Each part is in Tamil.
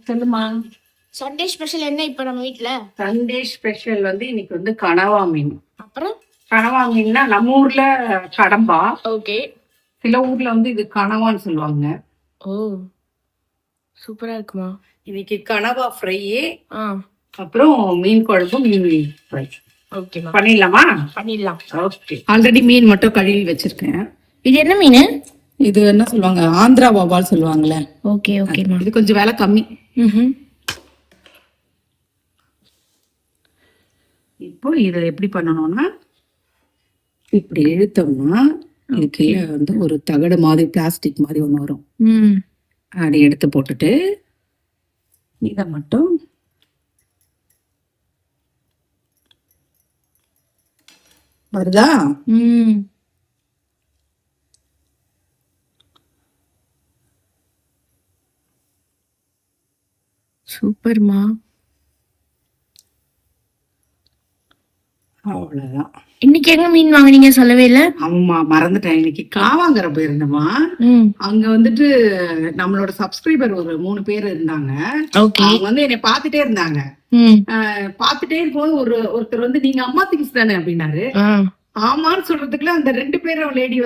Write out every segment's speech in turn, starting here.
சொல்லுமா. சண்டே ஸ்பெஷல் என்ன இப்ப நம்ம வீட்ல? சண்டே ஸ்பெஷல் இன்னைக்கு கனவா மீன். அப்புறம் கனவா மீன்னா நம்ம ஊர்ல கடம்பா. ஓகே. சில ஊர்ல இது கனவான்னு சொல்லுவாங்க. ஓ, சூப்பரா இருக்குமா? இன்னைக்கு கனவா ஃப்ரை, ஆ, அப்புறம் மீன் குழம்பு, மீன் ஃப்ரை. ஓகே பண்ணிடலாமா? பண்ணிடலாம். ஓகே. ஆல்ரெடி மீன் மட்டும் கழுவி வச்சிருக்கேன். இது என்ன மீன்? இது என்ன சொல்லுவாங்க, ஆந்திரா வவ்வால் சொல்லுவாங்கல்ல. ஓகே ஓகேமா. இது கொஞ்சம் விலை கம்மி. இப்போ இதை எப்படி பண்ணணும்னா, இப்படி இழுத்தோம்னா இதுக்கு ஒரு தகடு மாதிரி பிளாஸ்டிக் மாதிரி ஒன்று வரும். அப்படி எடுத்து போட்டுட்டு இதை மட்டும் வருதா? சூப்பர்மா. அவ்வளவுதான். இன்னைக்கு எங்க மீன் வாங்குனீங்க சொல்லவே இல்ல? ஆமா, மறந்துட்டேன். இன்னைக்கு காவாங்கரை போயிருந்தோமா. அங்க நம்மளோட சப்ஸ்கிரைபர் ஒரு 3 பேர் இருந்தாங்க. அவங்க என்னை பாத்துட்டே இருந்தாங்க. பாத்துட்டே இருக்கும்போது ஒருத்தர் நீங்க அம்மா திங்ஸ் தானே அப்படின்னாரு. ஆமான்னு சொல்றதுக்குள்ள அந்த 2 பேரும் லேடி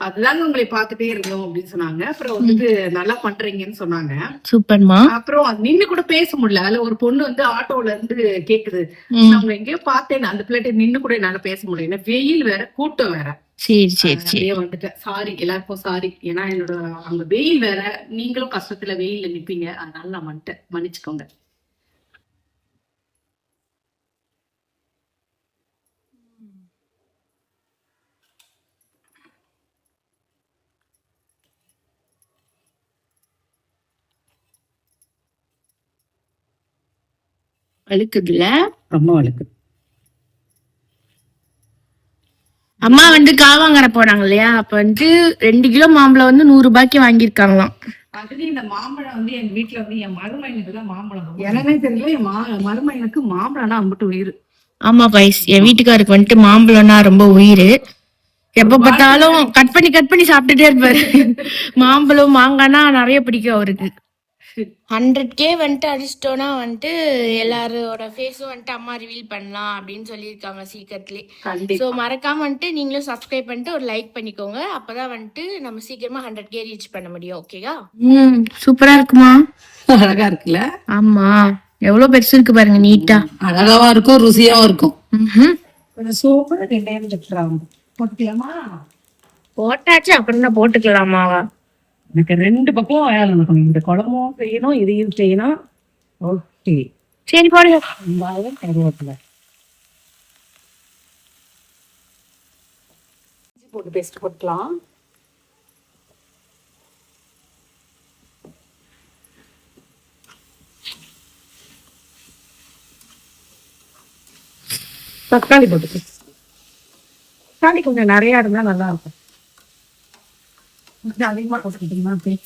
அதுதாங்க உங்களை பாத்துட்டே இருந்தோம் அப்படின்னு சொன்னாங்க. அப்புறம் நல்லா பண்றீங்கன்னு சொன்னாங்க. சூப்பர்மா. அப்புறம் நின்னு கூட பேச முடியல. அதுல ஒரு பொண்ணு ஆட்டோல இருந்து கேக்குது, அவங்க எங்கேயோ பார்த்தேன், அந்த பிள்ளைகிட்ட நின்னு கூட என்னால பேச முடியல. வெயில் வேற, கூட்டம் வேற. சரி சரி சரி. வந்துட்டேன். சாரி, எல்லாருக்கும் சாரி. ஏன்னா என்னோட அங்க வெயில் வேற, நீங்களும் கஷ்டத்துல வெயில்ல நிப்பீங்க, அதனால நான் வந்துட்டேன், மன்னிச்சுக்கோங்க. அழுக்குதுல, ரொம்ப அழுக்கு. அம்மா காவாங்கரை போனாங்க இல்லையா, அப்ப 2 கிலோ மாம்பழம் 100 ரூபாய்க்கு வாங்கியிருக்காங்களாம். அதுலயும் இந்த மாம்பழம் எங்க வீட்டுல என் மருமகனுக்கு தான் மாம்பழம். எனமே தெரியல, என் மருமகனுக்கு மாம்பழம்னா அம்பிட்டு உயிர். ஆமா பைஸ், என் வீட்டுக்காருக்கு மாம்பழம்னா ரொம்ப உயிர். எப்ப பார்த்தாலும் கட் பண்ணி சாப்பிட்டுட்டே இருப்பாரு. மாம்பழம் மாங்கானா நிறைய பிடிக்கும் அவருக்கு. 100K அடிச்சிட்டோம்னா எல்லாரோட ஃபேஸும் அம்மா ரிவீல் பண்ணலாம் அப்படின்னு சொல்லியிருக்காங்க சீக்கிரத்துலேயே. ஸோ மறக்காம நீங்களும் சப்ஸ்கிரைப் பண்ணிட்டு ஒரு லைக் பண்ணிக்கோங்க. அப்பதான் நம்ம சீக்கிரமா 100K ரீச் பண்ண முடியும். ஓகேவா? சூப்பரா இருக்குமா? அழகா இருக்குல்ல? ஆமா, எவ்வளவு பெருசு இருக்கு பாருங்க, நீட்டா அழகாவா இருக்கும், ருசியாவும் இருக்கும். சூப்பரா போட்டுக்கலாமா? போட்டாச்சு, அப்புறம் தான் போட்டுக்கலாமாவா? எனக்கு 2 பக்கம் வேலை நடக்கணும். இந்த குழம்பும் செய்யணும், இதையும் செய்யணும். ஓகே, சரி போடுங்க. கருவேப்பிலை போட்டு பேஸ்ட் போட்டுக்கலாம். தக்காளி போட்டு, தக்காளி கொஞ்சம் நிறைய இருந்தா நல்லா இருக்கும். அதிகமா போட்டுக்கிட்டீங்கன்னா பேச.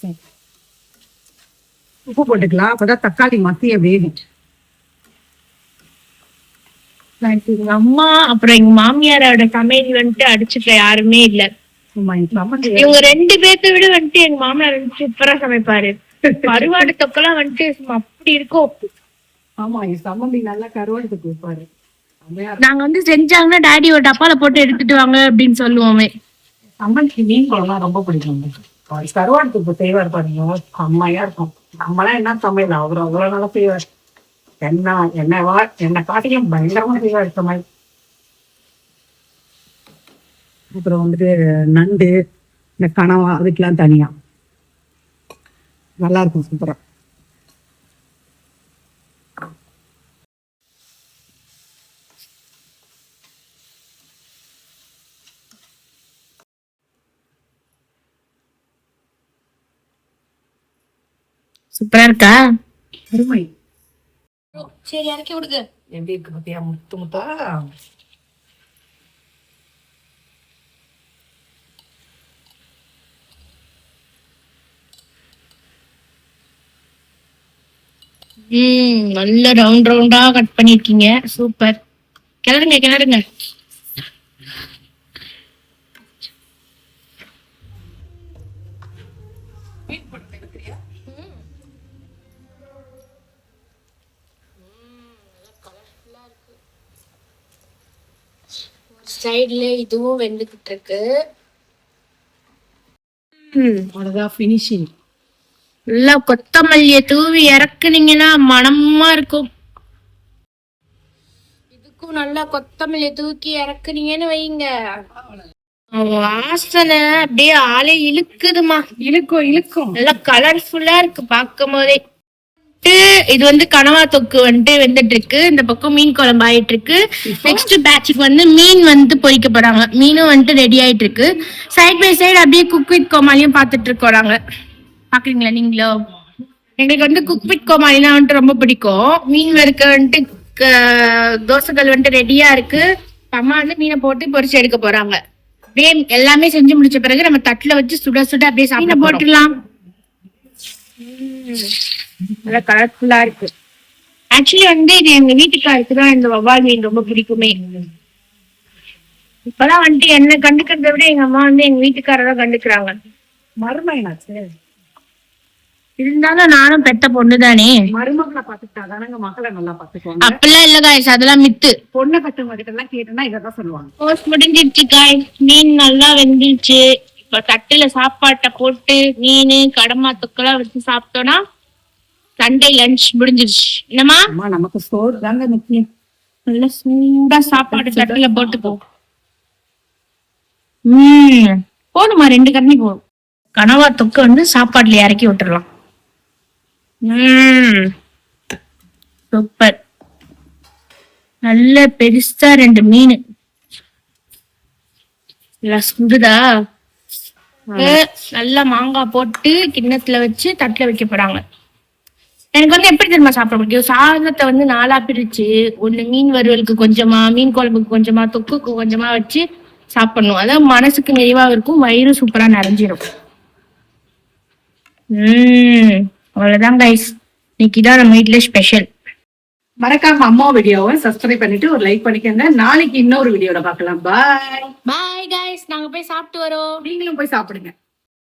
உப்பு போட்டுக்கலாம், அப்பதான் தக்காளி மத்திய வேகும். எங்க அம்மா அப்புறம் எங்க மாமியாரோட சமையல் அடிச்சுக்க யாருமே இல்ல. இவங்க 2 பேர்த்த விட எங்க மாமியார் சூப்பரா சமைப்பாரு. கருவாடு தொக்கெல்லாம் அப்படி இருக்கும். ஆமா, என் சம்மந்தி நல்லா கருவாடு தொக்கு வைப்பாரு. நாங்க செஞ்சாங்கன்னா டாடி ஒரு டப்பால போட்டு எடுத்துட்டு வாங்க அப்படின்னு சொல்லுவோமே. அம்மனுக்கு மீன் குழம்புலாம் ரொம்ப பிடிக்கும். கருவாடு தொக்கு செய்வார் பாருங்க, அம்மையா இருக்கும். நம்மளாம் என்ன சமையல், அவரு அவ்வளவு நல்லா செய்வார். என்ன காட்டியும் பயங்கரமா செய்வார் சமையல். அப்புறம் நண்டு, இந்த கனவா, அதுக்கெல்லாம் தனியா நல்லா இருக்கும், சூப்பரா. சூப்பரா இருக்கா? அருமை. சரி, இறக்கி விடுங்க. எப்படி இருக்கு பத்தியா, முத்து முத்தா. நல்ல ரவுண்ட் ரவுண்டா கட் பண்ணிருக்கீங்க, சூப்பர். கிளறுங்க கிளறுங்க. சைடுல இதுவும் வெந்துகிட்டு இருக்கு. அவ்வளவுதான் ஃபினிஷிங். நல்லா கொத்தமல்லியை தூவி இறக்குனீங்கன்னா மணமா இருக்கும். இதுக்கும் நல்லா கொத்தமல்லியை தூக்கி இறக்குனீங்கன்னு வைங்க, வாசனை அப்படியே ஆளே இழுக்குதுமா. இழுக்கும் நல்லா கலர்ஃபுல்லா இருக்கு பார்க்கும் போதே. இது வந்து கனவா தொக்கு வந்துட்டு வெந்துட்டு இருக்கு. இந்த பக்கம் மீன் குழம்பு ஆயிட்டு இருக்கு. நெக்ஸ்ட் பேட்சுக்கு வந்து மீன் வந்து பொரிக்க போறாங்க. மீனும் வந்துட்டு ரெடி ஆயிட்டு இருக்கு. சைட் பை சைடு அப்படியே குக் வித் கோமாளியும் பாத்துட்டு இருக்கோம். பாக்குறீங்களா நீங்களோ? எங்களுக்கு வந்து குக் வித் கோமாளினா வந்துட்டு ரொம்ப பிடிக்கும். மீன் வறுக்க வந்துட்டு தோசைகள் வந்துட்டு ரெடியா இருக்கு. அம்மா வந்து மீனை போட்டு பொரிச்சு எடுக்க போறாங்க. அப்படியே எல்லாமே செஞ்சு முடிச்ச பிறகு நம்ம தட்டுல வச்சு சுட சுட அப்படியே சாப்பிட போட்டுடலாம். நல்லா கலர்ஃபுல்லா இருக்கு. ஆக்சுவலி வந்து இது எங்க வீட்டுக்காருக்கு தான் இந்த வவ்வால் மீன் ரொம்ப பிடிக்குமே. இப்பதான் வந்துட்டு என்ன கண்டுக்கிறத விட எங்க அம்மா வந்து எங்க வீட்டுக்காரதான் கண்டுக்கிறாங்க. மருமைனாச்சு இருந்தாலும் நானும் பெத்த பொண்ணுதானே. மருமகளை பாத்துக்கிட்டாதானங்க மகளை நல்லா பாத்துக்குவாங்க. அப்பெல்லாம் இல்ல காய்ஸ், அதெல்லாம் மித்து. பொண்ணை கட்டுவங்க கிட்ட எல்லாம் கேட்டோம்னா இதான் சொல்லுவாங்க. போஸ்ட் முடிஞ்சிருச்சு காய், மீன் நல்லா வெந்துருச்சு. இப்ப தட்டுல சாப்பாட்டை போட்டு மீன் கடமா தொக்கெல்லாம் வச்சு சாப்பிட்டோம்னா சண்டே லஞ்ச் முடிஞ்சிருச்சு. என்னமா நமக்கு சோறு தாங்க முக்கியம். நல்ல சூடா சாப்பாடு தட்டுல போட்டுக்கோ. போதுமா, 2 கரண்டி போதும். கனவா தொக்கு வந்து சாப்பாடுல இறக்கி விட்டுறலாம். சூப்பர். நல்ல பெருசா 2 மீன் சுடுதா. நல்லா மாங்காய் போட்டு கிண்ணத்துல வச்சு தட்டுல வைக்க போறாங்க. எனக்கு வந்து எப்படி தெரியுமா சாப்பிட முடியும்? சாதத்தை வந்து 4ஆ பிரிச்சு, ஒண்ணு மீன் வறுவலுக்கு கொஞ்சமா, மீன் குழம்புக்கு கொஞ்சமா, தொக்குக்கு கொஞ்சமா வச்சு சாப்பிடணும். அதான் மனசுக்கு நிறைவா இருக்கும், வயிறு சூப்பரா நிறைஞ்சிரும். அவ்வளவுதான் கைஸ், இன்னைக்குதான் நம்ம வீட்டுல ஸ்பெஷல். மறக்காம அம்மா வீடியோவை சப்ஸ்கிரைப் பண்ணிட்டு ஒரு லைக் பண்ணிக்கோங்க. நாளைக்கு இன்னொரு வீடியோல பார்க்கலாம். பாய் பாய் கைஸ், நாங்க போய் சாப்பிட்டு வரோம். நீங்களும் போய் சாப்பிடுங்க.